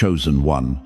chosen one,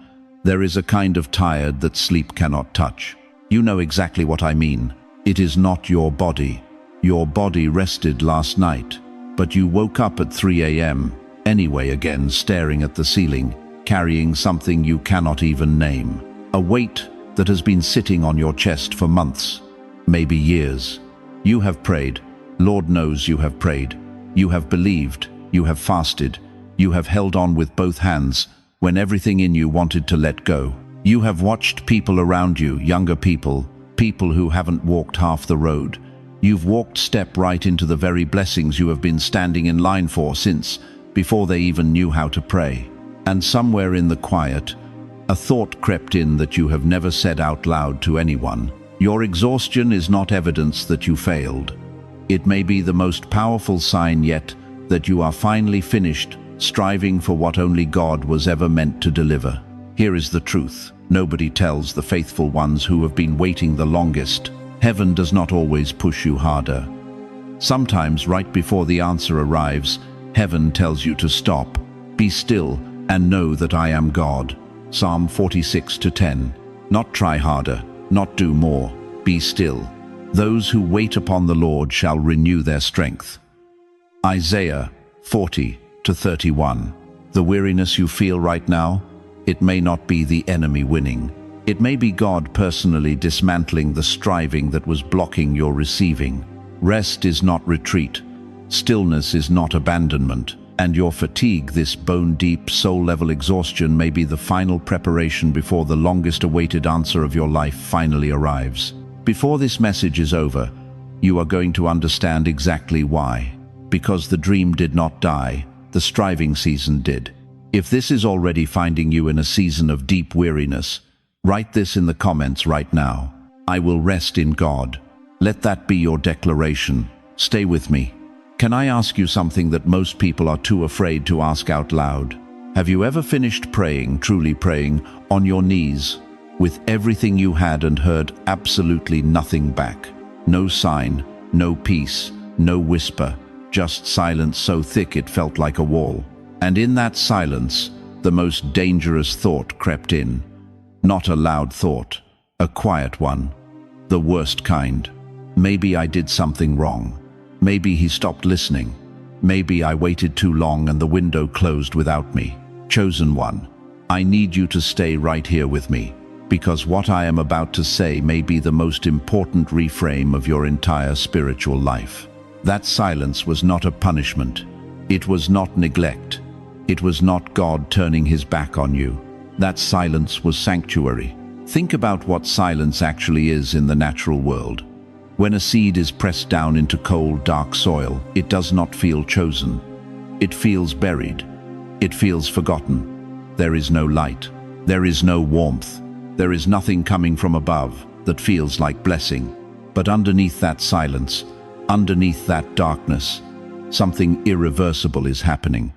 there is a kind of tired that sleep cannot touch. You know exactly what I mean. It is not your body. Your body rested last night, but you woke up at 3 a.m. anyway again, staring at the ceiling, carrying something you cannot even name. A weight that has been sitting on your chest for months, maybe years. You have prayed. Lord knows you have prayed. You have believed. You have fasted. You have held on with both hands when everything in you wanted to let go. You have watched people around you, younger people, people who haven't walked half the road. You've walked step right into the very blessings you have been standing in line for since, before they even knew how to pray. And somewhere in the quiet, a thought crept in that you have never said out loud to anyone. Your exhaustion is not evidence that you failed. It may be the most powerful sign yet that you are finally finished striving for what only God was ever meant to deliver. Here is the truth. Nobody tells the faithful ones who have been waiting the longest. Heaven does not always push you harder. Sometimes, right before the answer arrives, heaven tells you to stop, be still, and know that I am God. Psalm 46:10. Not try harder, not do more, be still. Those who wait upon the Lord shall renew their strength. Isaiah 40:31. The weariness you feel right now, it may not be the enemy winning. It may be God personally dismantling the striving that was blocking your receiving. Rest is not retreat. Stillness is not abandonment. And your fatigue, this bone-deep, soul-level exhaustion, may be the final preparation before the longest-awaited answer of your life finally arrives. Before this message is over, you are going to understand exactly why. Because the dream did not die, the striving season did. If this is already finding you in a season of deep weariness, write this in the comments right now. I will rest in God. Let that be your declaration. Stay with me. Can I ask you something that most people are too afraid to ask out loud? Have you ever finished praying, truly praying, on your knees, with everything you had and heard absolutely nothing back? No sign, no peace, no whisper, just silence so thick it felt like a wall. And in that silence, the most dangerous thought crept in. Not a loud thought, a quiet one. The worst kind. Maybe I did something wrong. Maybe he stopped listening. Maybe I waited too long and the window closed without me. Chosen one, I need you to stay right here with me, because what I am about to say may be the most important reframe of your entire spiritual life. That silence was not a punishment. It was not neglect. It was not God turning his back on you. That silence was sanctuary. Think about what silence actually is in the natural world. When a seed is pressed down into cold, dark soil, it does not feel chosen. It feels buried. It feels forgotten. There is no light. There is no warmth. There is nothing coming from above that feels like blessing. But underneath that silence, underneath that darkness, something irreversible is happening.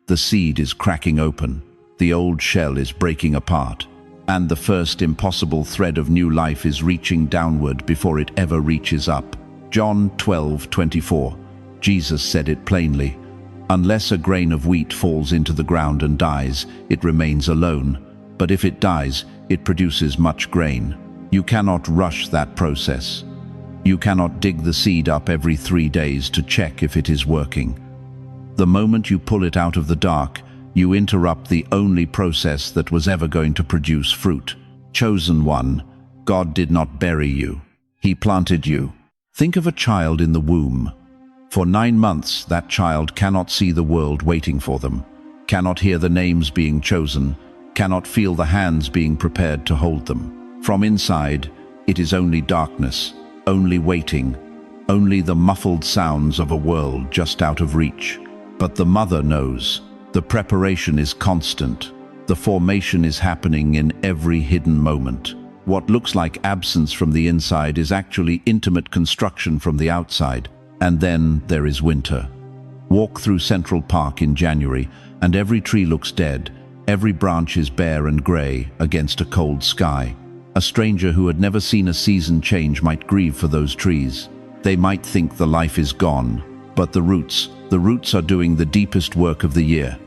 The seed is cracking open. The old shell is breaking apart. And the first impossible thread of new life is reaching downward before it ever reaches up. John 12:24. Jesus said it plainly. Unless a grain of wheat falls into the ground and dies, it remains alone. But if it dies, it produces much grain. You cannot rush that process. You cannot dig the seed up every 3 days to check if it is working. The moment you pull it out of the dark, you interrupt the only process that was ever going to produce fruit. Chosen one, God did not bury you. He planted you. Think of a child in the womb. For 9 months, that child cannot see the world waiting for them, cannot hear the names being chosen, cannot feel the hands being prepared to hold them. From inside, it is only darkness, only waiting, only the muffled sounds of a world just out of reach. But the mother knows. The preparation is constant. The formation is happening in every hidden moment. What looks like absence from the inside is actually intimate construction from the outside. And then there is winter. Walk through Central Park in January, and every tree looks dead. Every branch is bare and grey against a cold sky. A stranger who had never seen a season change might grieve for those trees. They might think the life is gone, but the roots are doing the deepest work of the year,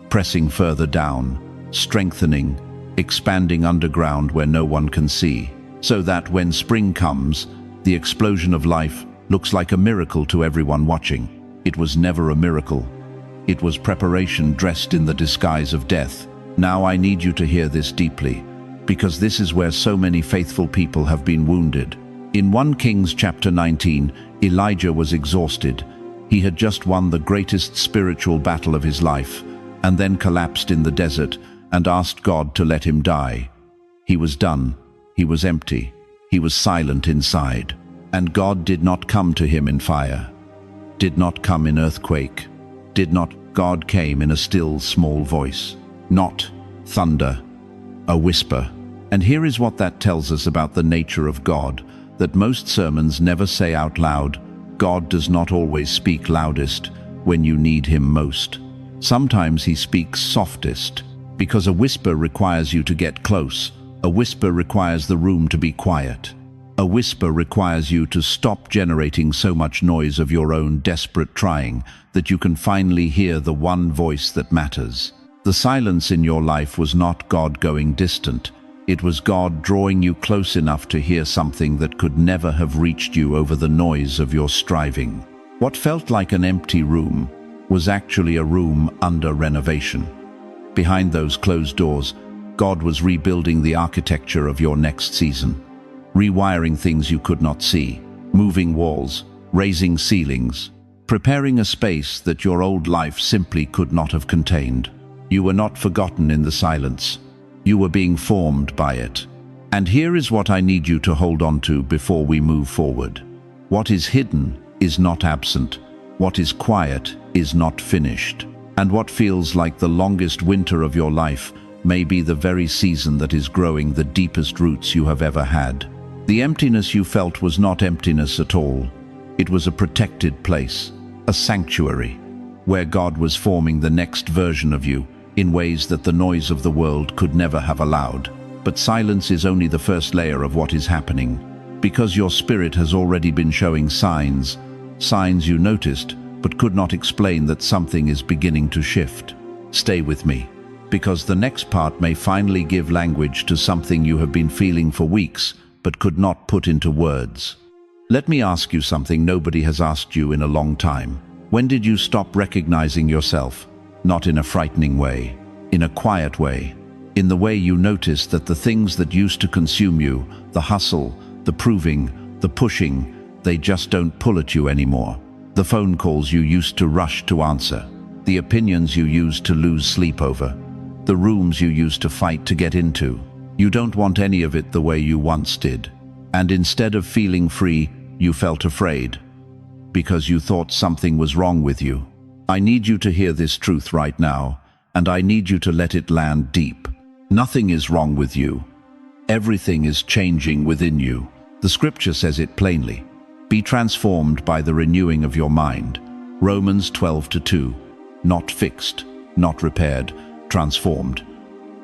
pressing further down, strengthening, expanding underground where no one can see, so that when spring comes, the explosion of life looks like a miracle to everyone watching. It was never a miracle. It was preparation dressed in the disguise of death. Now I need you to hear this deeply, because this is where so many faithful people have been wounded. In 1 Kings chapter 19, Elijah was exhausted. He had just won the greatest spiritual battle of his life, and then collapsed in the desert and asked God to let him die. He was done. He was empty. He was silent inside. And God did not come to him in fire, did not come in earthquake, God came in a still, small voice. Not thunder, a whisper. And here is what that tells us about the nature of God, that most sermons never say out loud. God does not always speak loudest when you need him most. Sometimes he speaks softest, because a whisper requires you to get close. A whisper requires the room to be quiet. A whisper requires you to stop generating so much noise of your own desperate trying that you can finally hear the one voice that matters. The silence in your life was not God going distant. It was God drawing you close enough to hear something that could never have reached you over the noise of your striving. What felt like an empty room was actually a room under renovation. Behind those closed doors, God was rebuilding the architecture of your next season. Rewiring things you could not see, moving walls, raising ceilings, preparing a space that your old life simply could not have contained. You were not forgotten in the silence. You were being formed by it. And here is what I need you to hold on to before we move forward. What is hidden is not absent. What is quiet is not finished. And what feels like the longest winter of your life may be the very season that is growing the deepest roots you have ever had. The emptiness you felt was not emptiness at all. It was a protected place, a sanctuary, where God was forming the next version of you in ways that the noise of the world could never have allowed. But silence is only the first layer of what is happening, because your spirit has already been showing signs you noticed but could not explain that something is beginning to shift. Stay with me, because the next part may finally give language to something you have been feeling for weeks but could not put into words. Let me ask you something nobody has asked you in a long time. When did you stop recognizing yourself? Not in a frightening way, in a quiet way, in the way you noticed that the things that used to consume you, the hustle, the proving, the pushing, they just don't pull at you anymore. The phone calls you used to rush to answer, the opinions you used to lose sleep over, the rooms you used to fight to get into. You don't want any of it the way you once did. And instead of feeling free, you felt afraid, because you thought something was wrong with you. I need you to hear this truth right now, and I need you to let it land deep. Nothing is wrong with you. Everything is changing within you. The scripture says it plainly. Be transformed by the renewing of your mind. Romans 12:2. Not fixed, not repaired, transformed.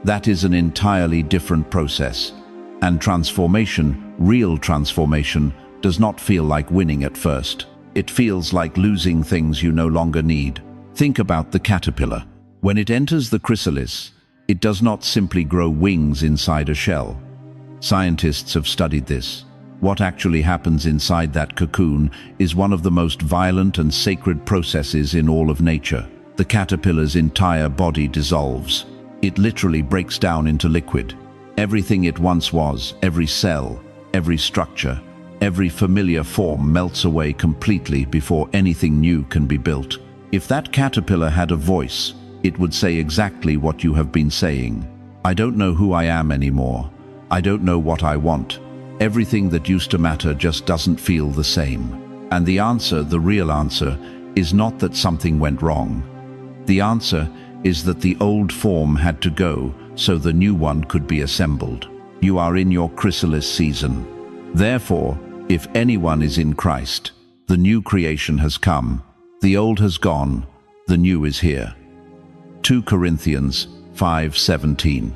That is an entirely different process. And transformation, real transformation, does not feel like winning at first. It feels like losing things you no longer need. Think about the caterpillar. When it enters the chrysalis, it does not simply grow wings inside a shell. Scientists have studied this. What actually happens inside that cocoon is one of the most violent and sacred processes in all of nature. The caterpillar's entire body dissolves. It literally breaks down into liquid. Everything it once was, every cell, every structure, every familiar form melts away completely before anything new can be built. If that caterpillar had a voice, it would say exactly what you have been saying. I don't know who I am anymore. I don't know what I want. Everything that used to matter just doesn't feel the same. And the answer, the real answer, is not that something went wrong. The answer is that the old form had to go so the new one could be assembled. You are in your chrysalis season. Therefore, if anyone is in Christ, the new creation has come. The old has gone, the new is here. 2 Corinthians 5:17.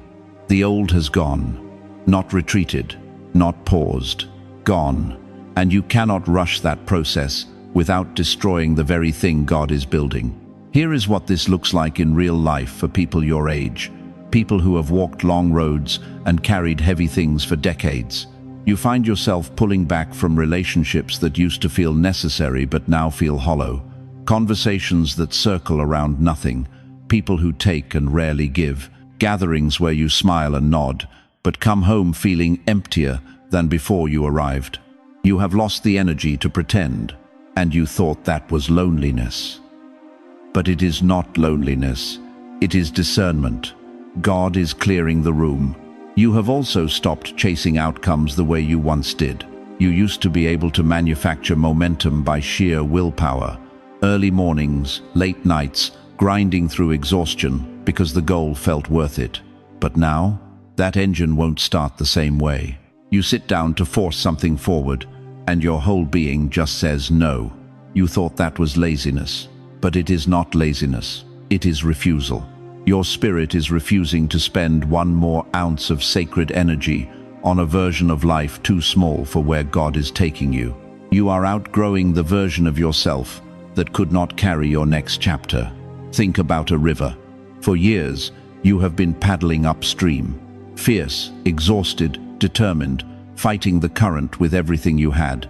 The old has gone, not retreated, not paused, gone. And you cannot rush that process without destroying the very thing God is building. Here is what this looks like in real life for people your age. people who have walked long roads and carried heavy things for decades. You find yourself pulling back from relationships that used to feel necessary but now feel hollow. Conversations that circle around nothing, people who take and rarely give, gatherings where you smile and nod, but come home feeling emptier than before you arrived. You have lost the energy to pretend, and you thought that was loneliness. But it is not loneliness, it is discernment. God is clearing the room. You have also stopped chasing outcomes the way you once did. You used to be able to manufacture momentum by sheer willpower. Early mornings, late nights, grinding through exhaustion because the goal felt worth it. But now, that engine won't start the same way. You sit down to force something forward, and your whole being just says no. You thought that was laziness, but it is not laziness. It is refusal. Your spirit is refusing to spend one more ounce of sacred energy on a version of life too small for where God is taking you. You are outgrowing the version of yourself that could not carry your next chapter. Think about a river. For years, you have been paddling upstream, fierce, exhausted, determined, fighting the current with everything you had.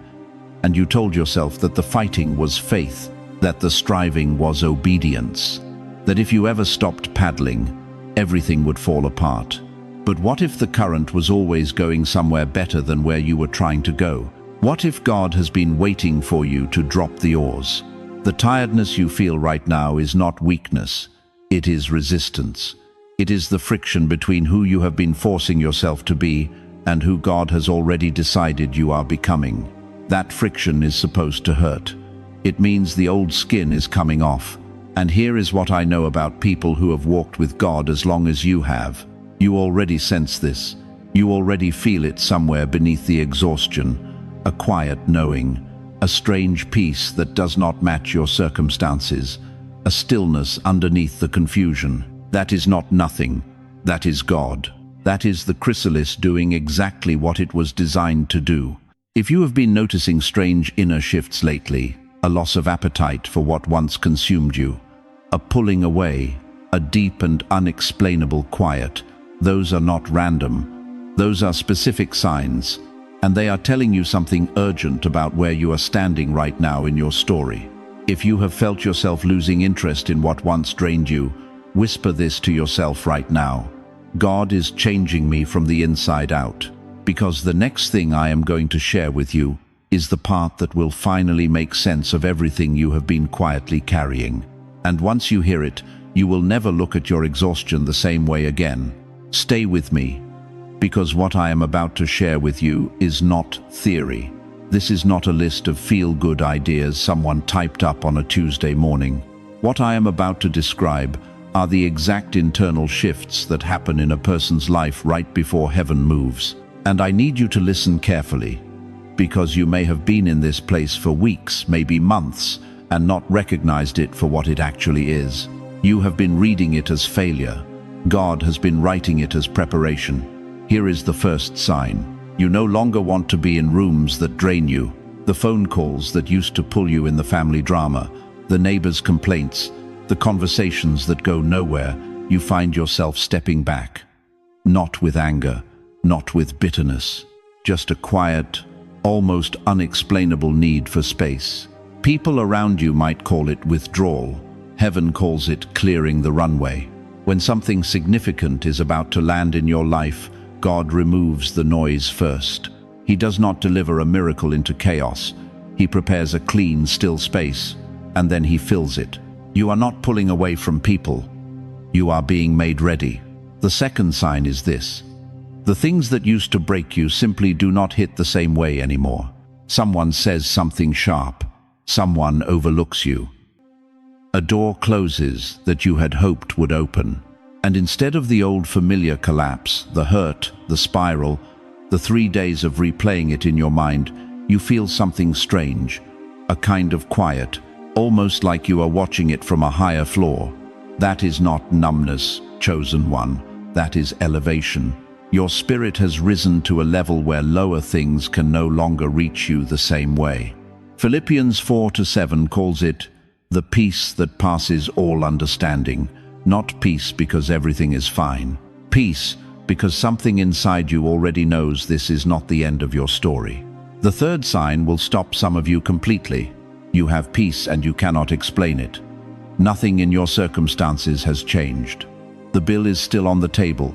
And you told yourself that the fighting was faith, that the striving was obedience, that if you ever stopped paddling, everything would fall apart. But what if the current was always going somewhere better than where you were trying to go? What if God has been waiting for you to drop the oars? The tiredness you feel right now is not weakness, it is resistance. It is the friction between who you have been forcing yourself to be and who God has already decided you are becoming. That friction is supposed to hurt. It means the old skin is coming off. And here is what I know about people who have walked with God as long as you have. You already sense this. You already feel it somewhere beneath the exhaustion. A quiet knowing. A strange peace that does not match your circumstances. A stillness underneath the confusion. That is not nothing. That is God. That is the chrysalis doing exactly what it was designed to do. If you have been noticing strange inner shifts lately, a loss of appetite for what once consumed you, a pulling away, a deep and unexplainable quiet, those are not random. Those are specific signs, and they are telling you something urgent about where you are standing right now in your story. If you have felt yourself losing interest in what once drained you, whisper this to yourself right now. God is changing me from the inside out, because the next thing I am going to share with you is the part that will finally make sense of everything you have been quietly carrying. And once you hear it, you will never look at your exhaustion the same way again. Stay with me, because what I am about to share with you is not theory. This is not a list of feel-good ideas someone typed up on a Tuesday morning. What I am about to describe are the exact internal shifts that happen in a person's life right before heaven moves. And I need you to listen carefully, because you may have been in this place for weeks, maybe months, and not recognized it for what it actually is. You have been reading it as failure. God has been writing it as preparation. Here is the first sign. You no longer want to be in rooms that drain you. The phone calls that used to pull you in, the family drama, the neighbors' complaints, the conversations that go nowhere. You find yourself stepping back. Not with anger, not with bitterness, just a quiet, almost unexplainable need for space. People around you might call it withdrawal. Heaven calls it clearing the runway. When something significant is about to land in your life, God removes the noise first. He does not deliver a miracle into chaos. He prepares a clean, still space, and then he fills it. You are not pulling away from people. You are being made ready. The second sign is this. The things that used to break you simply do not hit the same way anymore. Someone says something sharp. Someone overlooks you. A door closes that you had hoped would open. And instead of the old familiar collapse, the hurt, the spiral, the 3 days of replaying it in your mind, you feel something strange, a kind of quiet, almost like you are watching it from a higher floor. That is not numbness, chosen one. That is elevation. Your spirit has risen to a level where lower things can no longer reach you the same way. Philippians 4:7 calls it the peace that passes all understanding. Not peace because everything is fine, peace, because something inside you already knows this is not the end of your story. The third sign will stop some of you completely. You have peace and you cannot explain it. Nothing in your circumstances has changed. The bill is still on the table.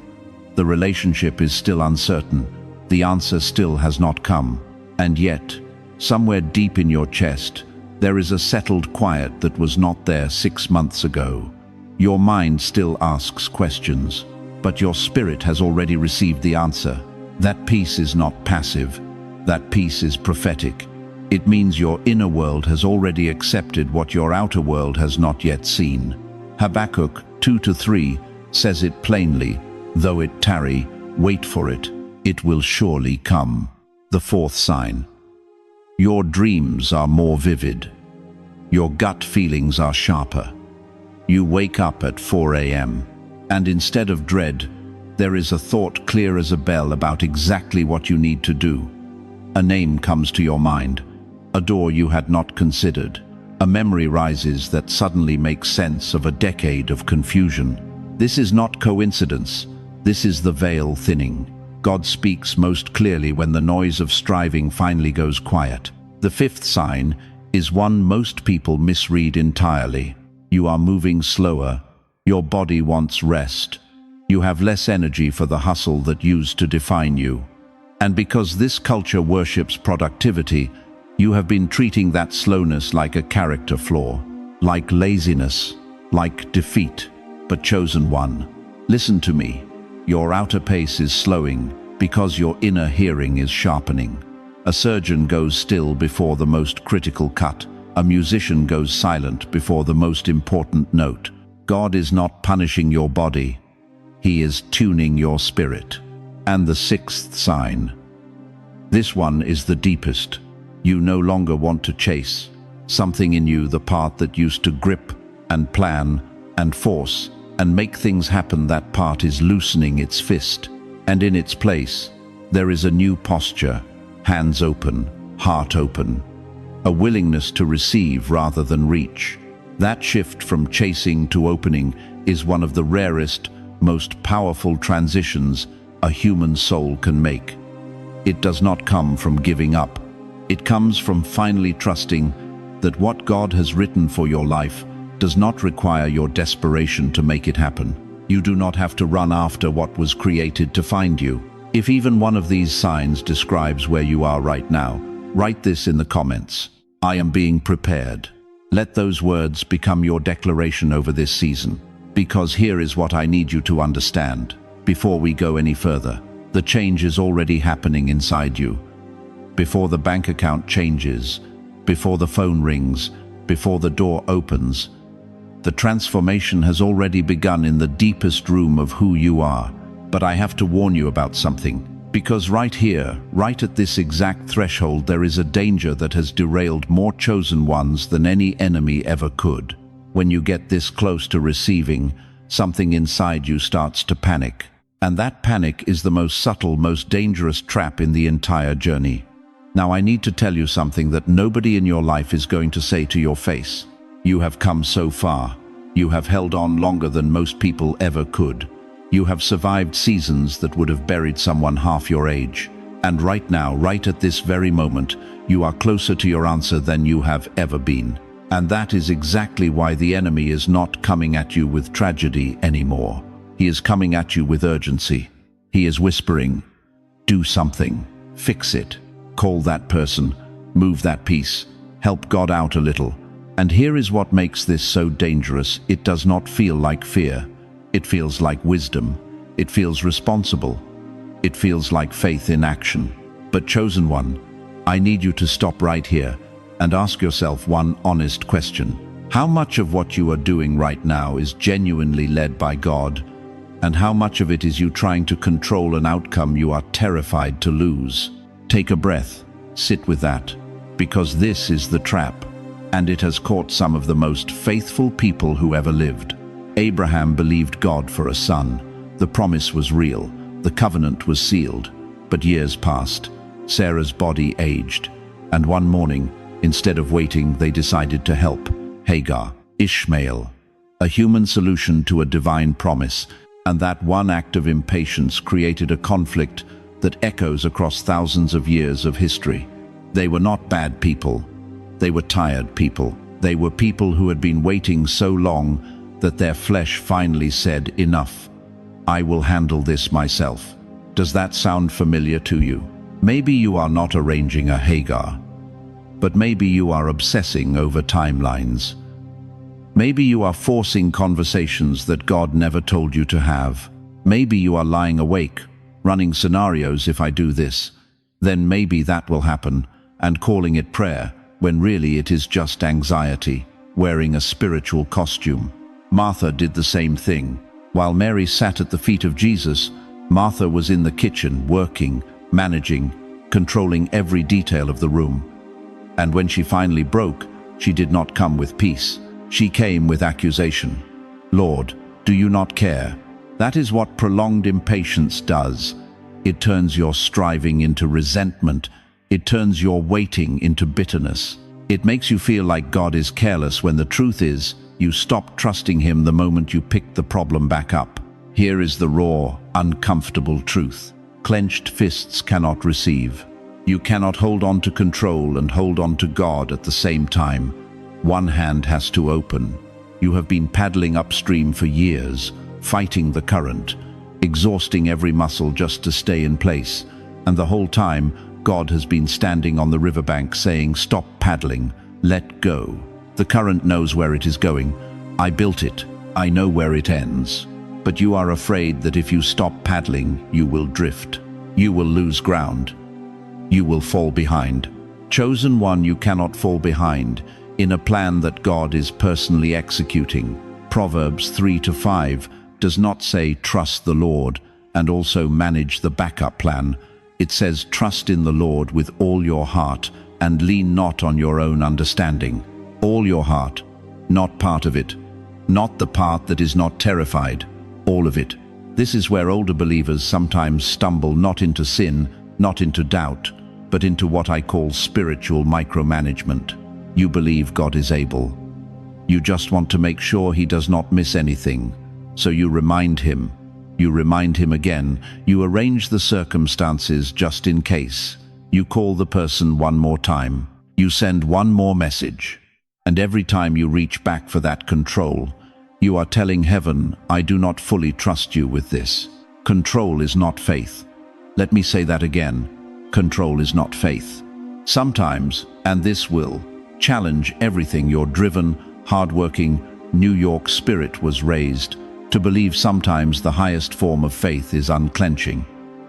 The relationship is still uncertain. The answer still has not come. And yet, somewhere deep in your chest, there is a settled quiet that was not there 6 months ago. Your mind still asks questions, but your spirit has already received the answer. That peace is not passive. That peace is prophetic. It means your inner world has already accepted what your outer world has not yet seen. Habakkuk 2-3 says it plainly, though it tarry, wait for it, it will surely come. The fourth sign. Your dreams are more vivid. Your gut feelings are sharper. You wake up at 4 a.m. and instead of dread, there is a thought clear as a bell about exactly what you need to do. A name comes to your mind, a door you had not considered. A memory rises that suddenly makes sense of a decade of confusion. This is not coincidence. This is the veil thinning. God speaks most clearly when the noise of striving finally goes quiet. The fifth sign is one most people misread entirely. You are moving slower. Your body wants rest. You have less energy for the hustle that used to define you. And because this culture worships productivity, you have been treating that slowness like a character flaw, like laziness, like defeat. But chosen one, listen to me. Your outer pace is slowing because your inner hearing is sharpening. A surgeon goes still before the most critical cut. A musician goes silent before the most important note. God is not punishing your body. He is tuning your spirit. And the sixth sign. This one is the deepest. You no longer want to chase. Something in you, the part that used to grip and plan and force and make things happen, that part is loosening its fist. And in its place, there is a new posture, hands open, heart open, a willingness to receive rather than reach. That shift from chasing to opening is one of the rarest, most powerful transitions a human soul can make. It does not come from giving up. It comes from finally trusting that what God has written for your life does not require your desperation to make it happen. You do not have to run after what was created to find you. If even one of these signs describes where you are right now, write this in the comments. I am being prepared. Let those words become your declaration over this season. Because here is what I need you to understand. Before we go any further, the change is already happening inside you. Before the bank account changes, before the phone rings, before the door opens, the transformation has already begun in the deepest room of who you are. But I have to warn you about something, because right here, right at this exact threshold, there is a danger that has derailed more chosen ones than any enemy ever could. When you get this close to receiving, something inside you starts to panic. And that panic is the most subtle, most dangerous trap in the entire journey. Now I need to tell you something that nobody in your life is going to say to your face. You have come so far. You have held on longer than most people ever could. You have survived seasons that would have buried someone half your age. And right now, right at this very moment, you are closer to your answer than you have ever been. And that is exactly why the enemy is not coming at you with tragedy anymore. He is coming at you with urgency. He is whispering, do something, fix it, call that person, move that piece, help God out a little. And here is what makes this so dangerous. It does not feel like fear. It feels like wisdom. It feels responsible. It feels like faith in action. But chosen one, I need you to stop right here and ask yourself one honest question. How much of what you are doing right now is genuinely led by God? And how much of it is you trying to control an outcome you are terrified to lose? Take a breath, sit with that, because this is the trap, and it has caught some of the most faithful people who ever lived. Abraham believed God for a son. The promise was real, the covenant was sealed, but years passed. Sarah's body aged, and one morning, instead of waiting, they decided to help. Hagar, Ishmael, a human solution to a divine promise. And that one act of impatience created a conflict that echoes across thousands of years of history. They were not bad people. They were tired people. They were people who had been waiting so long that their flesh finally said, "Enough. I will handle this myself." Does that sound familiar to you? Maybe you are not arranging a Hagar, but maybe you are obsessing over timelines. Maybe you are forcing conversations that God never told you to have. Maybe you are lying awake, running scenarios: if I do this, then maybe that will happen, and calling it prayer, when really it is just anxiety, wearing a spiritual costume. Martha did the same thing. While Mary sat at the feet of Jesus, Martha was in the kitchen, working, managing, controlling every detail of the room. And when she finally broke, she did not come with peace. She came with accusation. "Lord, do you not care?" That is what prolonged impatience does. It turns your striving into resentment. It turns your waiting into bitterness. It makes you feel like God is careless when the truth is, you stop trusting Him the moment you pick the problem back up. Here is the raw, uncomfortable truth. Clenched fists cannot receive. You cannot hold on to control and hold on to God at the same time. One hand has to open. You have been paddling upstream for years, fighting the current, exhausting every muscle just to stay in place. And the whole time, God has been standing on the riverbank saying, "Stop paddling, let go." The current knows where it is going. I built it. I know where it ends. But you are afraid that if you stop paddling, you will drift. You will lose ground. You will fall behind. Chosen one, you cannot fall behind in a plan that God is personally executing. Proverbs 3-5 does not say trust the Lord and also manage the backup plan. It says trust in the Lord with all your heart and lean not on your own understanding. All your heart, not part of it, not the part that is not terrified, all of it. This is where older believers sometimes stumble, not into sin, not into doubt, but into what I call spiritual micromanagement. You believe God is able. You just want to make sure He does not miss anything. So you remind Him. You remind Him again. You arrange the circumstances just in case. You call the person one more time. You send one more message. And every time you reach back for that control, you are telling heaven, "I do not fully trust you with this." Control is not faith. Let me say that again. Control is not faith. Sometimes, and this will challenge everything your driven, hardworking, New York spirit was raised to believe, sometimes the highest form of faith is unclenching.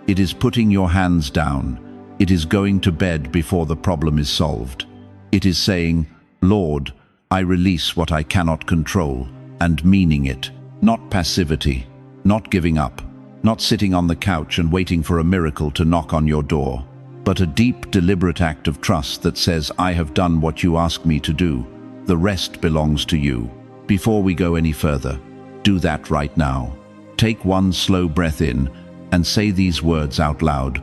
It is putting your hands down. It is going to bed before the problem is solved. It is saying, "Lord, I release what I cannot control," and meaning it. Not passivity, not giving up, not sitting on the couch and waiting for a miracle to knock on your door, but a deep, deliberate act of trust that says, "I have done what you asked me to do. The rest belongs to you." Before we go any further, do that right now. Take one slow breath in and say these words out loud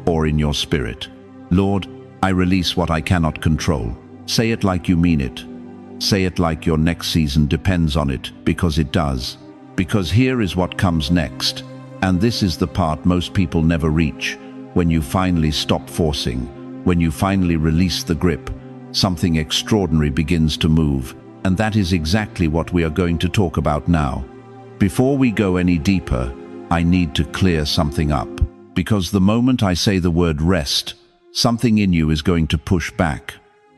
or in your spirit. "Lord, I release what I cannot control." Say it like you mean it. Say it like your next season depends on it, because it does. Because here is what comes next. And this is the part most people never reach. When you finally stop forcing, when you finally release the grip, something extraordinary begins to move. And that is exactly what we are going to talk about now. Before we go any deeper, I need to clear something up. Because the moment I say the word rest, something in you is going to push back.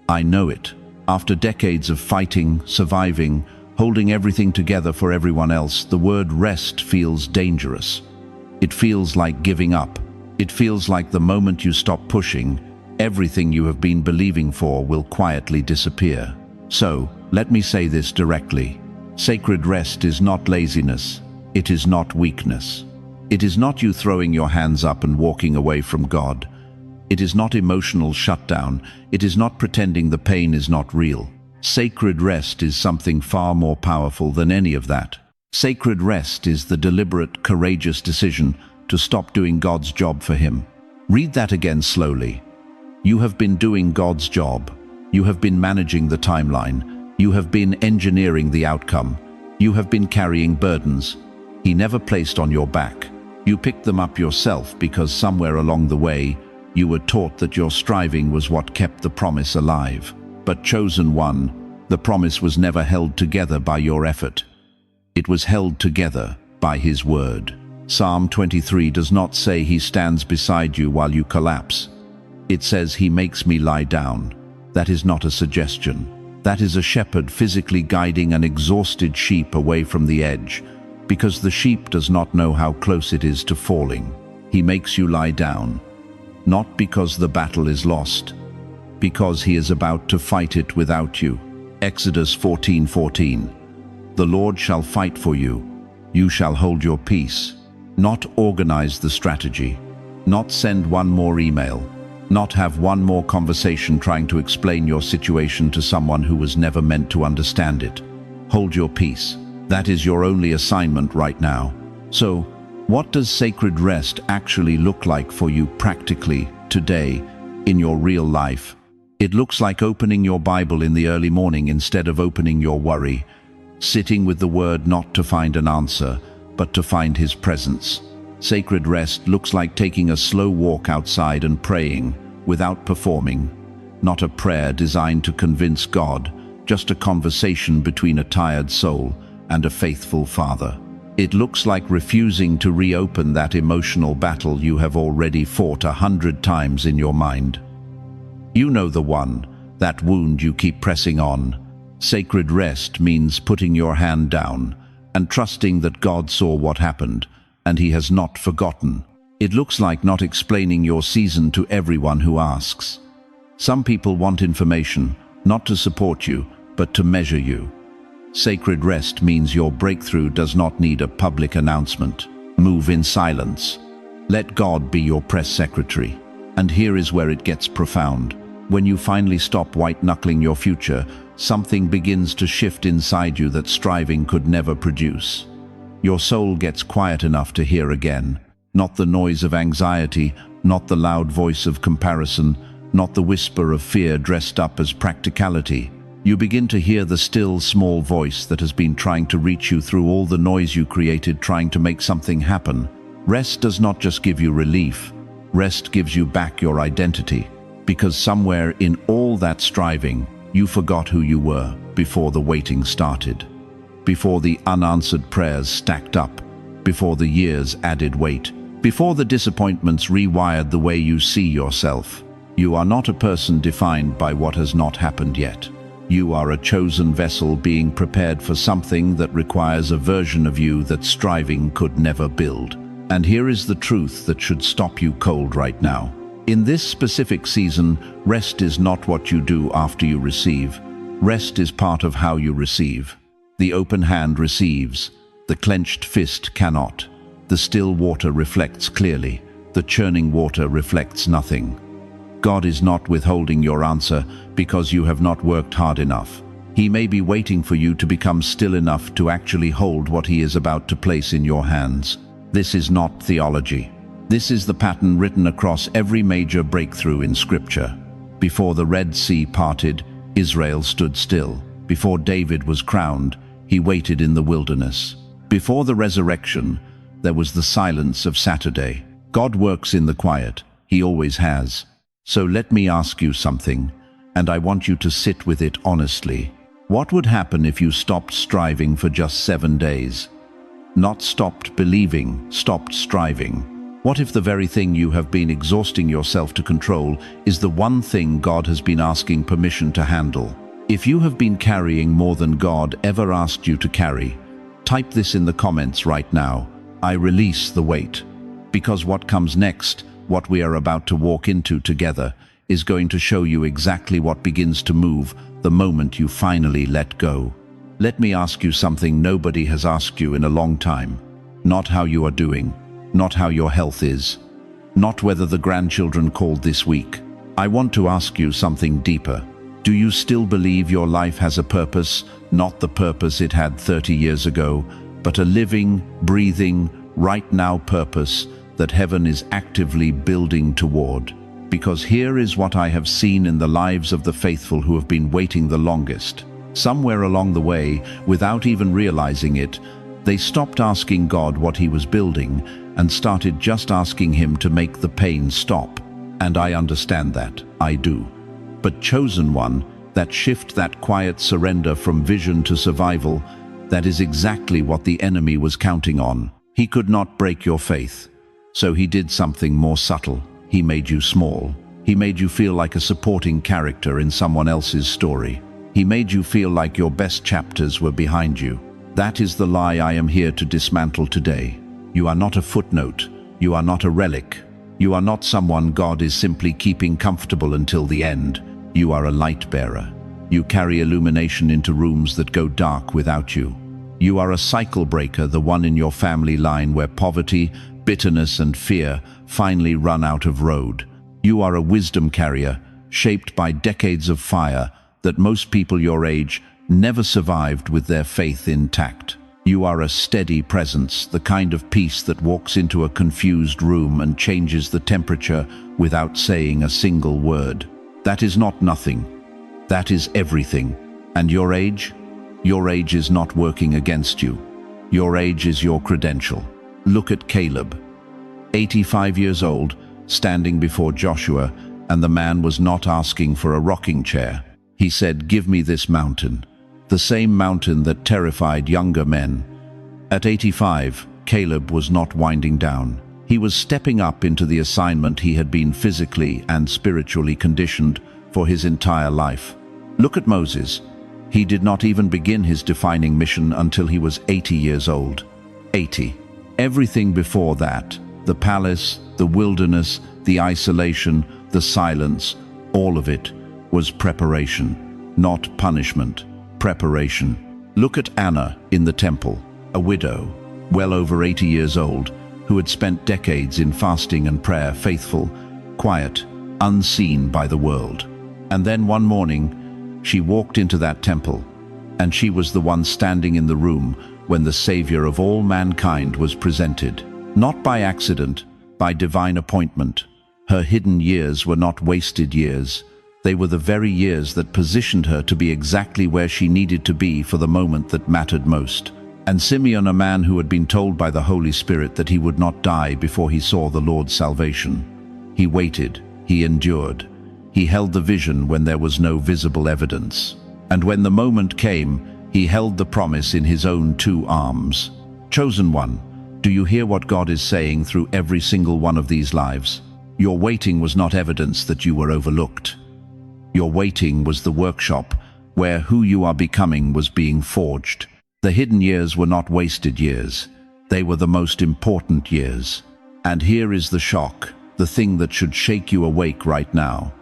I know it. After decades of fighting, surviving, holding everything together for everyone else, the word rest feels dangerous. It feels like giving up. It feels like the moment you stop pushing, everything you have been believing for will quietly disappear. So, let me say this directly. Sacred rest is not laziness. It is not weakness. It is not you throwing your hands up and walking away from God. It is not emotional shutdown. It is not pretending the pain is not real. Sacred rest is something far more powerful than any of that. Sacred rest is the deliberate, courageous decision to stop doing God's job for Him. Read that again slowly. You have been doing God's job. You have been managing the timeline. You have been engineering the outcome. You have been carrying burdens. He never placed on your back. You picked them up yourself because somewhere along the way, you were taught that your striving was what kept the promise alive. But chosen one, the promise was never held together by your effort. It was held together by His word. Psalm 23 does not say He stands beside you while you collapse. It says He makes me lie down. That is not a suggestion. That is a shepherd physically guiding an exhausted sheep away from the edge, because the sheep does not know how close it is to falling. He makes you lie down, not because the battle is lost, because He is about to fight it without you. Exodus 14:14. The Lord shall fight for you. You shall hold your peace. Not organize the strategy. Not send one more email. Not have one more conversation trying to explain your situation to someone who was never meant to understand it. Hold your peace. That is your only assignment right now. So, what does sacred rest actually look like for you practically, today, in your real life? It looks like opening your Bible in the early morning instead of opening your worry, sitting with the Word not to find an answer, but to find His presence. Sacred rest looks like taking a slow walk outside and praying, without performing. Not a prayer designed to convince God, just a conversation between a tired soul and a faithful Father. It looks like refusing to reopen that emotional battle you have already fought 100 times in your mind. You know the one, that wound you keep pressing on. Sacred rest means putting your hand down and trusting that God saw what happened, and He has not forgotten. It looks like not explaining your season to everyone who asks. Some people want information, not to support you, but to measure you. Sacred rest means your breakthrough does not need a public announcement. Move in silence. Let God be your press secretary. And here is where it gets profound. When you finally stop white-knuckling your future, something begins to shift inside you that striving could never produce. Your soul gets quiet enough to hear again. Not the noise of anxiety, not the loud voice of comparison, not the whisper of fear dressed up as practicality. You begin to hear the still, small voice that has been trying to reach you through all the noise you created trying to make something happen. Rest does not just give you relief. Rest gives you back your identity. Because somewhere in all that striving, you forgot who you were before the waiting started. Before the unanswered prayers stacked up. Before the years added weight. Before the disappointments rewired the way you see yourself. You are not a person defined by what has not happened yet. You are a chosen vessel being prepared for something that requires a version of you that striving could never build. And here is the truth that should stop you cold right now. In this specific season, rest is not what you do after you receive. Rest is part of how you receive. The open hand receives. The clenched fist cannot. The still water reflects clearly. The churning water reflects nothing. God is not withholding your answer because you have not worked hard enough. He may be waiting for you to become still enough to actually hold what He is about to place in your hands. This is not theology. This is the pattern written across every major breakthrough in Scripture. Before the Red Sea parted, Israel stood still. Before David was crowned, he waited in the wilderness. Before the resurrection, there was the silence of Saturday. God works in the quiet. He always has. So let me ask you something, and I want you to sit with it honestly. What would happen if you stopped striving for just 7 days? Not stopped believing, stopped striving. What if the very thing you have been exhausting yourself to control is the one thing God has been asking permission to handle? If you have been carrying more than God ever asked you to carry, type this in the comments right now. I release the weight. Because what comes next, what we are about to walk into together, is going to show you exactly what begins to move the moment you finally let go. Let me ask you something nobody has asked you in a long time. Not how you are doing, not how your health is, not whether the grandchildren called this week. I want to ask you something deeper. Do you still believe your life has a purpose, not the purpose it had 30 years ago, but a living, breathing, right now purpose that heaven is actively building toward? Because here is what I have seen in the lives of the faithful who have been waiting the longest. Somewhere along the way, without even realizing it, They stopped asking God what he was building and started just asking him to make the pain stop. And I understand that, I do. But chosen one, that shift, that quiet surrender from vision to survival, that is exactly what the enemy was counting on. He could not break your faith. So he did something more subtle. He made you small. He made you feel like a supporting character in someone else's story. He made you feel like your best chapters were behind you. That is the lie I am here to dismantle today. You are not a footnote. You are not a relic. You are not someone God is simply keeping comfortable until the end. You are a light bearer. You carry illumination into rooms that go dark without you. You are a cycle breaker, the one in your family line where poverty, bitterness and fear finally run out of road. You are a wisdom carrier, shaped by decades of fire that most people your age never survived with their faith intact. You are a steady presence, the kind of peace that walks into a confused room and changes the temperature without saying a single word. That is not nothing. That is everything. And your age? Your age is not working against you. Your age is your credential. Look at Caleb, 85 years old, standing before Joshua, and the man was not asking for a rocking chair. He said, "Give me this mountain." The same mountain that terrified younger men. At 85, Caleb was not winding down. He was stepping up into the assignment he had been physically and spiritually conditioned for his entire life. Look at Moses. He did not even begin his defining mission until he was 80 years old. 80. Everything before that, the palace, the wilderness, the isolation, the silence, all of it was preparation, not punishment. Preparation. Look at Anna in the temple, a widow, well over 80 years old, who had spent decades in fasting and prayer, faithful, quiet, unseen by the world. And then one morning, she walked into that temple, and she was the one standing in the room when the Savior of all mankind was presented. Not by accident, by divine appointment. Her hidden years were not wasted years. They were the very years that positioned her to be exactly where she needed to be for the moment that mattered most. And Simeon, a man who had been told by the Holy Spirit that he would not die before he saw the Lord's salvation. He waited, he endured. He held the vision when there was no visible evidence. And when the moment came, he held the promise in his own two arms. Chosen one, do you hear what God is saying through every single one of these lives? Your waiting was not evidence that you were overlooked. Your waiting was the workshop where who you are becoming was being forged. The hidden years were not wasted years. They were the most important years. And here is the shock, the thing that should shake you awake right now.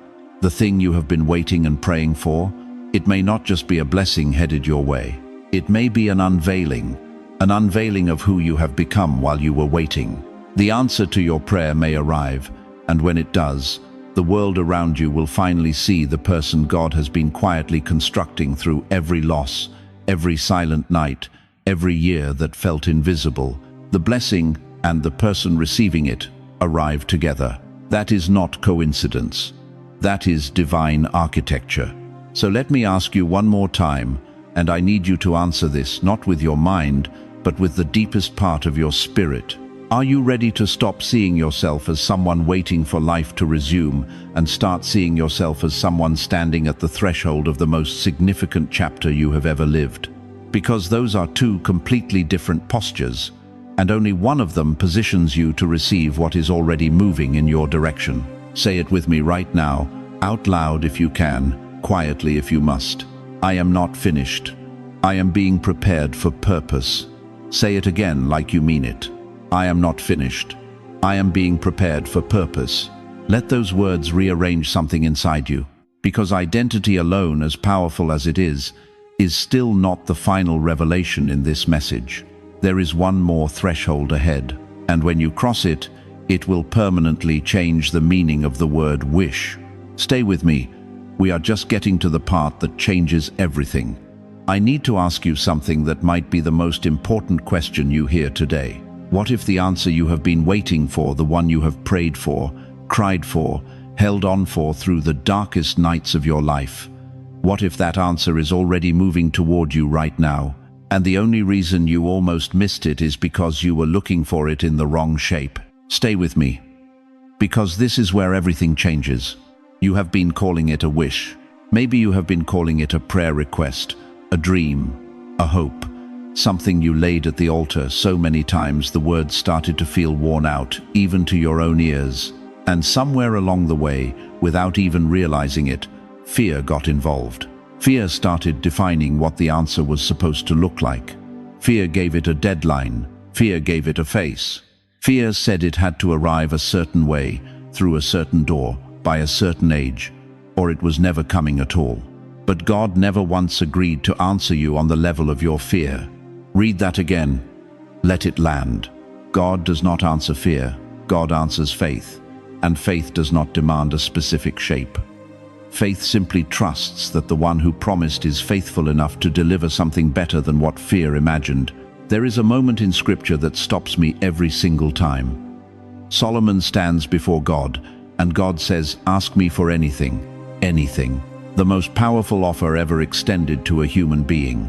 The thing you have been waiting and praying for. It may not just be a blessing headed your way. It may be an unveiling of who you have become while you were waiting. The answer to your prayer may arrive, and when it does, the world around you will finally see the person God has been quietly constructing through every loss, every silent night, every year that felt invisible. The blessing and the person receiving it arrive together. That is not coincidence. That is divine architecture. So let me ask you one more time, and I need you to answer this not with your mind, but with the deepest part of your spirit. Are you ready to stop seeing yourself as someone waiting for life to resume and start seeing yourself as someone standing at the threshold of the most significant chapter you have ever lived? Because those are two completely different postures, and only one of them positions you to receive what is already moving in your direction. Say it with me right now, out loud if you can, quietly if you must. I am not finished. I am being prepared for purpose. Say it again like you mean it. I am not finished. I am being prepared for purpose. Let those words rearrange something inside you, because identity alone, as powerful as it is still not the final revelation in this message. There is one more threshold ahead, and when you cross it, it will permanently change the meaning of the word wish. Stay with me. We are just getting to the part that changes everything. I need to ask you something that might be the most important question you hear today. What if the answer you have been waiting for, the one you have prayed for, cried for, held on for through the darkest nights of your life? What if that answer is already moving toward you right now? And the only reason you almost missed it is because you were looking for it in the wrong shape. Stay with me, because this is where everything changes. You have been calling it a wish. Maybe you have been calling it a prayer request, a dream, a hope, something you laid at the altar so many times the words started to feel worn out, even to your own ears. And somewhere along the way, without even realizing it, fear got involved. Fear started defining what the answer was supposed to look like. Fear gave it a deadline. Fear gave it a face. Fear said it had to arrive a certain way, through a certain door, by a certain age, or it was never coming at all. But God never once agreed to answer you on the level of your fear. Read that again. Let it land. God does not answer fear. God answers faith. And faith does not demand a specific shape. Faith simply trusts that the one who promised is faithful enough to deliver something better than what fear imagined. There is a moment in Scripture that stops me every single time. Solomon stands before God, and God says, "Ask me for anything, anything." The most powerful offer ever extended to a human being.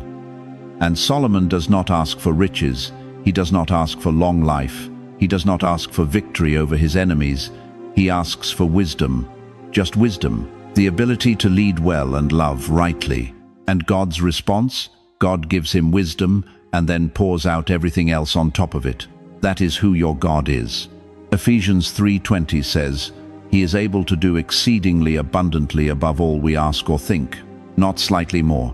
And Solomon does not ask for riches. He does not ask for long life. He does not ask for victory over his enemies. He asks for wisdom, just wisdom, the ability to lead well and love rightly. And God's response? God gives him wisdom and then pours out everything else on top of it. That is who your God is. Ephesians 3:20 says, "He is able to do exceedingly abundantly above all we ask or think." Not slightly more,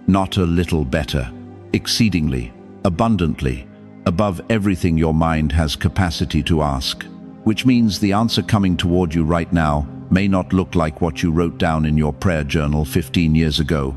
not a little better. Exceedingly, abundantly, above everything your mind has capacity to ask. Which means the answer coming toward you right now may not look like what you wrote down in your prayer journal 15 years ago.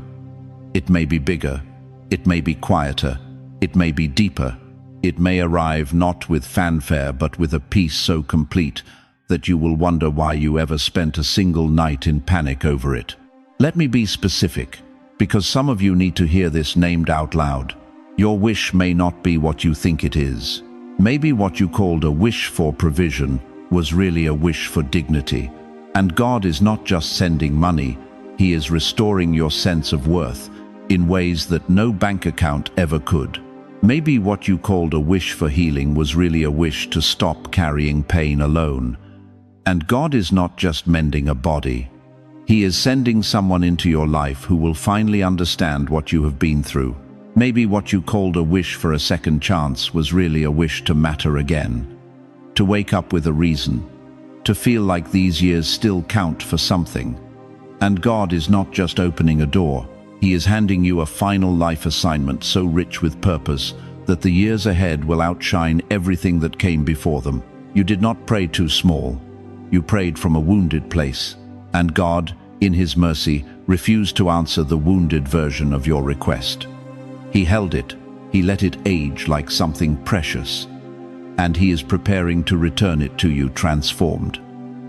It may be bigger. It may be quieter. It may be deeper. It may arrive not with fanfare but with a peace so complete that you will wonder why you ever spent a single night in panic over it. Let me be specific, because some of you need to hear this named out loud. Your wish may not be what you think it is. Maybe what you called a wish for provision was really a wish for dignity. And God is not just sending money, He is restoring your sense of worth in ways that no bank account ever could. Maybe what you called a wish for healing was really a wish to stop carrying pain alone. And God is not just mending a body. He is sending someone into your life who will finally understand what you have been through. Maybe what you called a wish for a second chance was really a wish to matter again. To wake up with a reason. To feel like these years still count for something. And God is not just opening a door. He is handing you a final life assignment so rich with purpose that the years ahead will outshine everything that came before them. You did not pray too small. You prayed from a wounded place. And God, in His mercy, refused to answer the wounded version of your request. He held it. He let it age like something precious. And He is preparing to return it to you transformed.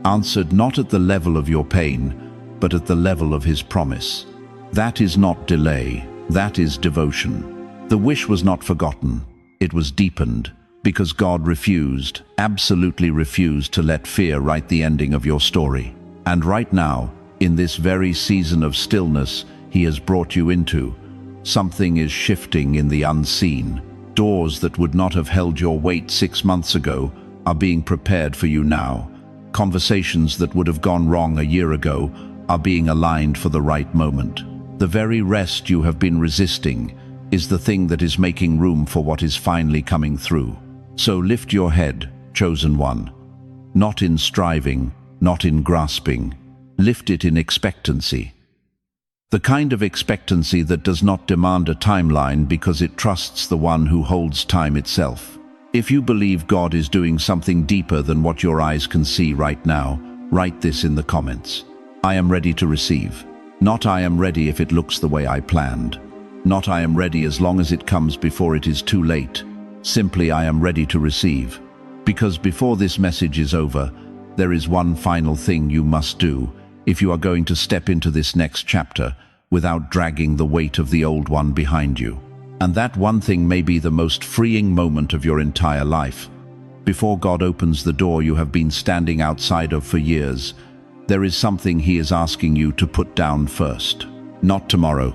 Answered not at the level of your pain, but at the level of His promise. That is not delay. That is devotion. The wish was not forgotten. It was deepened, because God refused, absolutely refused to let fear write the ending of your story. And right now, in this very season of stillness He has brought you into, something is shifting in the unseen. Doors that would not have held your weight 6 months ago are being prepared for you now. Conversations that would have gone wrong a year ago are being aligned for the right moment. The very rest you have been resisting is the thing that is making room for what is finally coming through. So lift your head, chosen one. Not in striving, not in grasping. Lift it in expectancy. The kind of expectancy that does not demand a timeline because it trusts the one who holds time itself. If you believe God is doing something deeper than what your eyes can see right now, write this in the comments. I am ready to receive. Not I am ready if it looks the way I planned. Not I am ready as long as it comes before it is too late. Simply I am ready to receive. Because before this message is over, there is one final thing you must do if you are going to step into this next chapter without dragging the weight of the old one behind you. And that one thing may be the most freeing moment of your entire life. Before God opens the door you have been standing outside of for years, there is something He is asking you to put down first. Not tomorrow,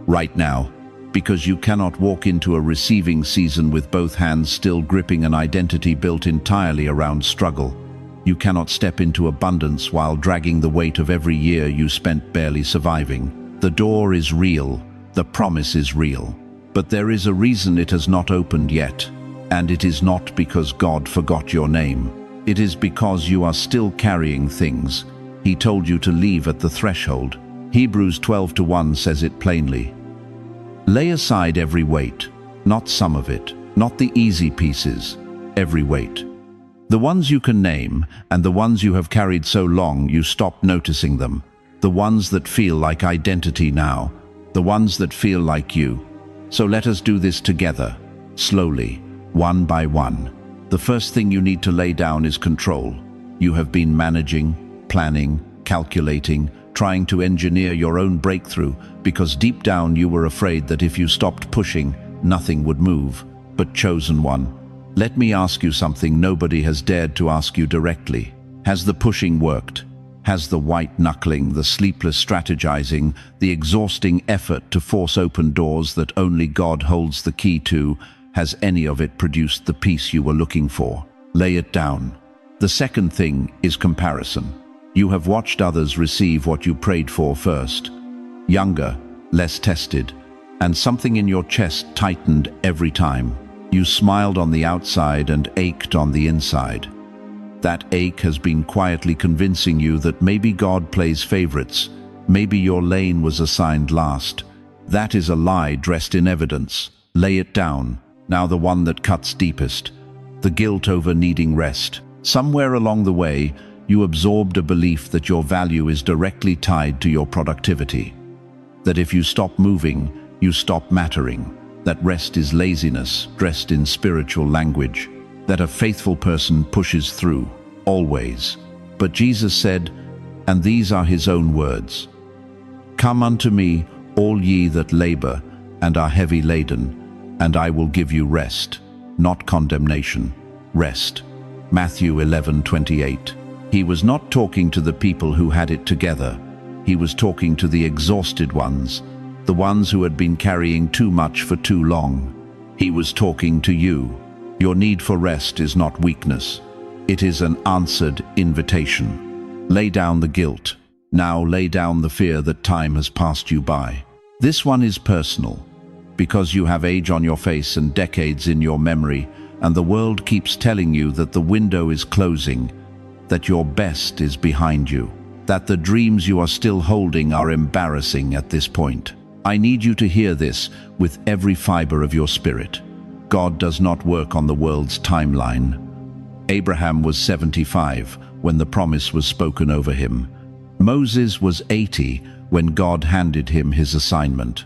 right now. because you cannot walk into a receiving season with both hands still gripping an identity built entirely around struggle. You cannot step into abundance while dragging the weight of every year you spent barely surviving. The door is real, the promise is real, but there is a reason it has not opened yet, and it is not because God forgot your name. It is because you are still carrying things He told you to leave at the threshold. Hebrews 12:1 says it plainly. Lay aside every weight, not some of it, not the easy pieces, every weight. The ones you can name, and the ones you have carried so long you stop noticing them. The ones that feel like identity now, the ones that feel like you. So let us do this together, slowly, one by one. The first thing you need to lay down is control. You have been managing, planning, calculating, trying to engineer your own breakthrough because deep down you were afraid that if you stopped pushing, nothing would move. But chosen one, let me ask you something nobody has dared to ask you directly. Has the pushing worked? Has the white-knuckling, the sleepless strategizing, the exhausting effort to force open doors that only God holds the key to, has any of it produced the peace you were looking for? Lay it down. The second thing is comparison. You have watched others receive what you prayed for first. Younger, less tested, and something in your chest tightened every time. You smiled on the outside and ached on the inside. That ache has been quietly convincing you that maybe God plays favorites, maybe your lane was assigned last. That is a lie dressed in evidence. Lay it down. Now the one that cuts deepest. The guilt over needing rest. Somewhere along the way, you absorbed a belief that your value is directly tied to your productivity. That if you stop moving, you stop mattering. That rest is laziness, dressed in spiritual language. That a faithful person pushes through, always. But Jesus said, and these are His own words, "Come unto me, all ye that labor and are heavy laden, and I will give you rest," not condemnation, rest. Matthew 11:28. He was not talking to the people who had it together. He was talking to the exhausted ones, the ones who had been carrying too much for too long. He was talking to you. Your need for rest is not weakness. It is an answered invitation. Lay down the guilt. Now lay down the fear that time has passed you by. This one is personal, because you have age on your face and decades in your memory, and the world keeps telling you that the window is closing, that your best is behind you, that the dreams you are still holding are embarrassing at this point. I need you to hear this with every fiber of your spirit. God does not work on the world's timeline. Abraham was 75 when the promise was spoken over him. Moses was 80 when God handed him his assignment.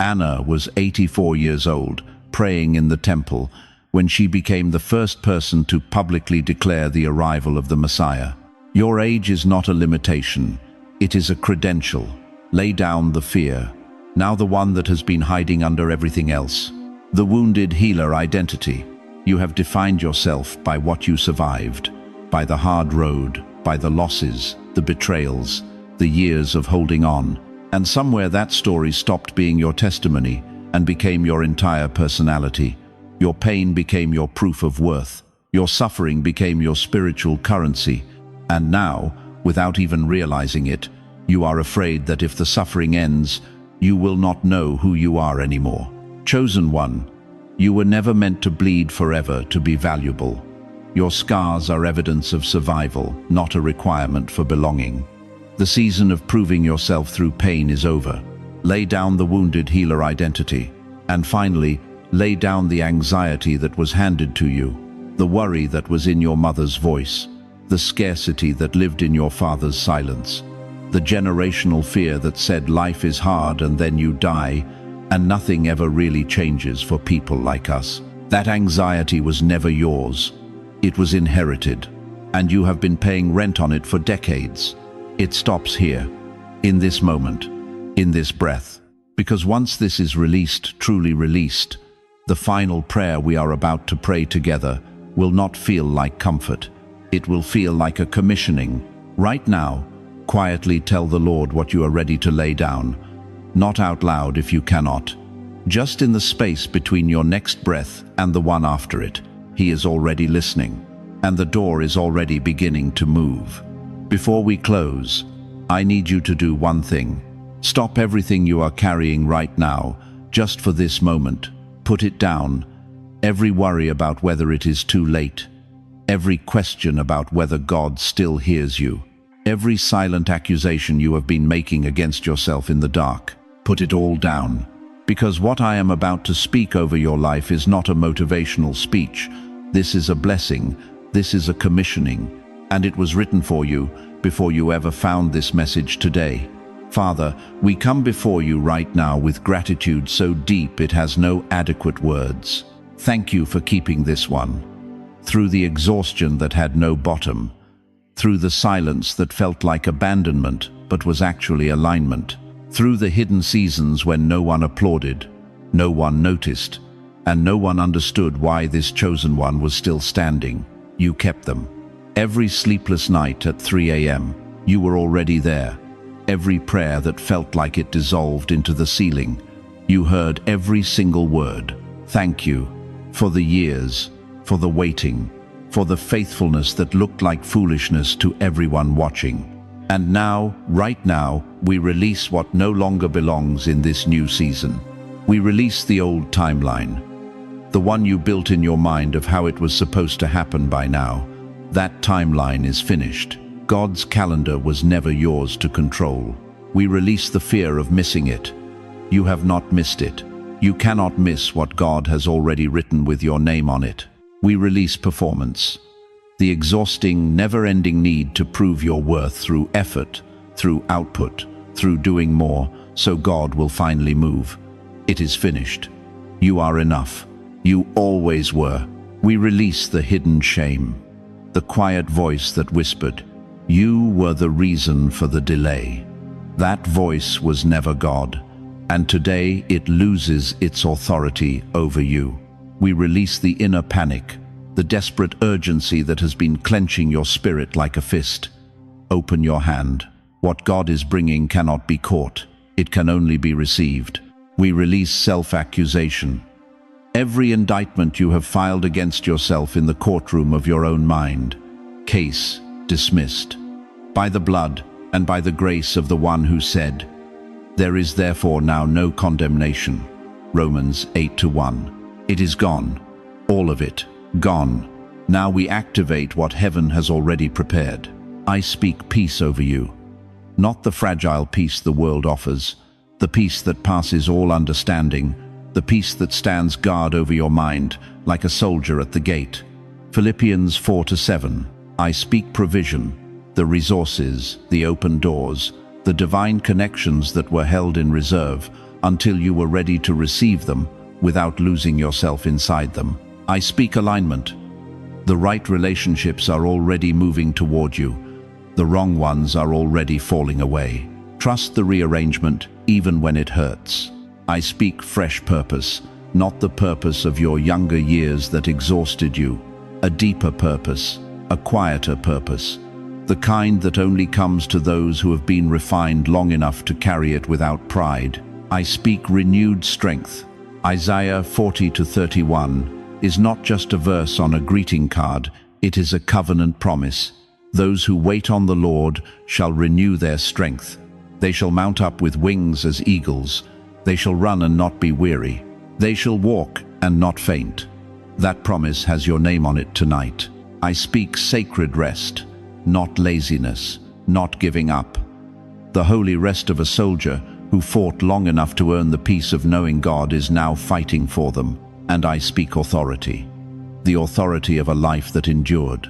Anna was 84 years old, praying in the temple, when she became the first person to publicly declare the arrival of the Messiah. Your age is not a limitation, it is a credential. Lay down the fear. Now the one that has been hiding under everything else. The wounded healer identity. You have defined yourself by what you survived, by the hard road, by the losses, the betrayals, the years of holding on. And somewhere that story stopped being your testimony and became your entire personality. Your pain became your proof of worth. Your suffering became your spiritual currency. And now, without even realizing it, you are afraid that if the suffering ends, you will not know who you are anymore. Chosen one, you were never meant to bleed forever to be valuable. Your scars are evidence of survival, not a requirement for belonging. The season of proving yourself through pain is over. Lay down the wounded healer identity. And finally, lay down the anxiety that was handed to you, the worry that was in your mother's voice, the scarcity that lived in your father's silence, the generational fear that said life is hard and then you die, and nothing ever really changes for people like us. That anxiety was never yours. It was inherited, and you have been paying rent on it for decades. It stops here, in this moment, in this breath. Because once this is released, truly released, the final prayer we are about to pray together will not feel like comfort. It will feel like a commissioning. Right now, quietly tell the Lord what you are ready to lay down. Not out loud if you cannot. Just in the space between your next breath and the one after it, He is already listening, and the door is already beginning to move. Before we close, I need you to do one thing. Stop everything you are carrying right now, just for this moment. Put it down. Every worry about whether it is too late. Every question about whether God still hears you. Every silent accusation you have been making against yourself in the dark. Put it all down. Because what I am about to speak over your life is not a motivational speech. This is a blessing. This is a commissioning. And it was written for you before you ever found this message today. Father, we come before you right now with gratitude so deep it has no adequate words. Thank you for keeping this one. Through the exhaustion that had no bottom. Through the silence that felt like abandonment but was actually alignment. Through the hidden seasons when no one applauded, no one noticed, and no one understood why this chosen one was still standing. You kept them. Every sleepless night at 3 a.m., you were already there. Every prayer that felt like it dissolved into the ceiling, you heard every single word. Thank you for the years, for the waiting, for the faithfulness that looked like foolishness to everyone watching. And now, right now, we release what no longer belongs in this new season. We release the old timeline, the one you built in your mind of how it was supposed to happen by now. That timeline is finished. God's calendar was never yours to control. We release the fear of missing it. You have not missed it. You cannot miss what God has already written with your name on it. We release performance. The exhausting, never-ending need to prove your worth through effort, through output, through doing more, so God will finally move. It is finished. You are enough. You always were. We release the hidden shame, the quiet voice that whispered, "You were the reason for the delay." That voice was never God, and today it loses its authority over you. We release the inner panic, the desperate urgency that has been clenching your spirit like a fist. Open your hand. What God is bringing cannot be caught. It can only be received. We release self-accusation. Every indictment you have filed against yourself in the courtroom of your own mind. Case dismissed. By the blood and by the grace of the one who said, "There is therefore now no condemnation." Romans 8:1. It is gone. All of it. Gone. Now we activate what heaven has already prepared. I speak peace over you. Not the fragile peace the world offers, the peace that passes all understanding, the peace that stands guard over your mind, like a soldier at the gate. Philippians 4:7. I speak provision, the resources, the open doors, the divine connections that were held in reserve until you were ready to receive them without losing yourself inside them. I speak alignment. The right relationships are already moving toward you. The wrong ones are already falling away. Trust the rearrangement, even when it hurts. I speak fresh purpose, not the purpose of your younger years that exhausted you. A deeper purpose, a quieter purpose. The kind that only comes to those who have been refined long enough to carry it without pride. I speak renewed strength. Isaiah 40:31 is not just a verse on a greeting card, it is a covenant promise. Those who wait on the Lord shall renew their strength. They shall mount up with wings as eagles. They shall run and not be weary. They shall walk and not faint. That promise has your name on it tonight. I speak sacred rest, not laziness, not giving up. The holy rest of a soldier who fought long enough to earn the peace of knowing God is now fighting for them. And I speak authority. The authority of a life that endured.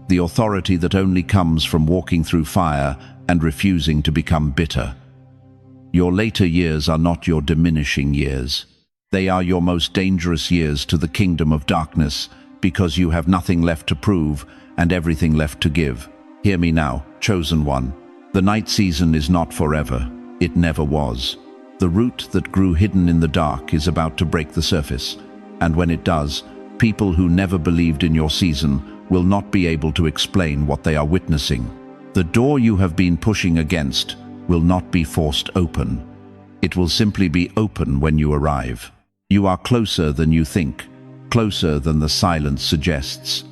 The authority that only comes from walking through fire and refusing to become bitter. Your later years are not your diminishing years. They are your most dangerous years to the kingdom of darkness, because you have nothing left to prove and everything left to give. Hear me now, chosen one. The night season is not forever. It never was. The root that grew hidden in the dark is about to break the surface. And when it does, people who never believed in your season will not be able to explain what they are witnessing. The door you have been pushing against will not be forced open. It will simply be open when you arrive. You are closer than you think, closer than the silence suggests,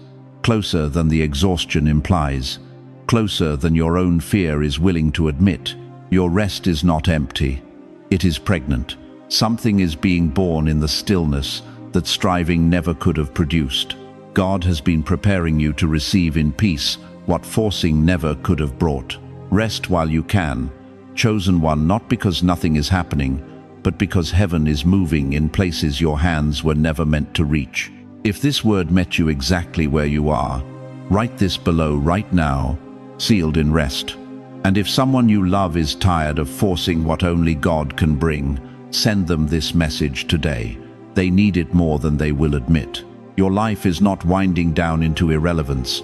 closer than the exhaustion implies, closer than your own fear is willing to admit. Your rest is not empty. It is pregnant. Something is being born in the stillness that striving never could have produced. God has been preparing you to receive in peace what forcing never could have brought. Rest while you can, chosen one, not because nothing is happening, but because heaven is moving in places your hands were never meant to reach. If this word met you exactly where you are, write this below right now, sealed in rest. And if someone you love is tired of forcing what only God can bring, send them this message today. They need it more than they will admit. Your life is not winding down into irrelevance.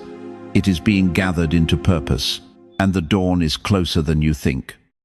It is being gathered into purpose, and the dawn is closer than you think.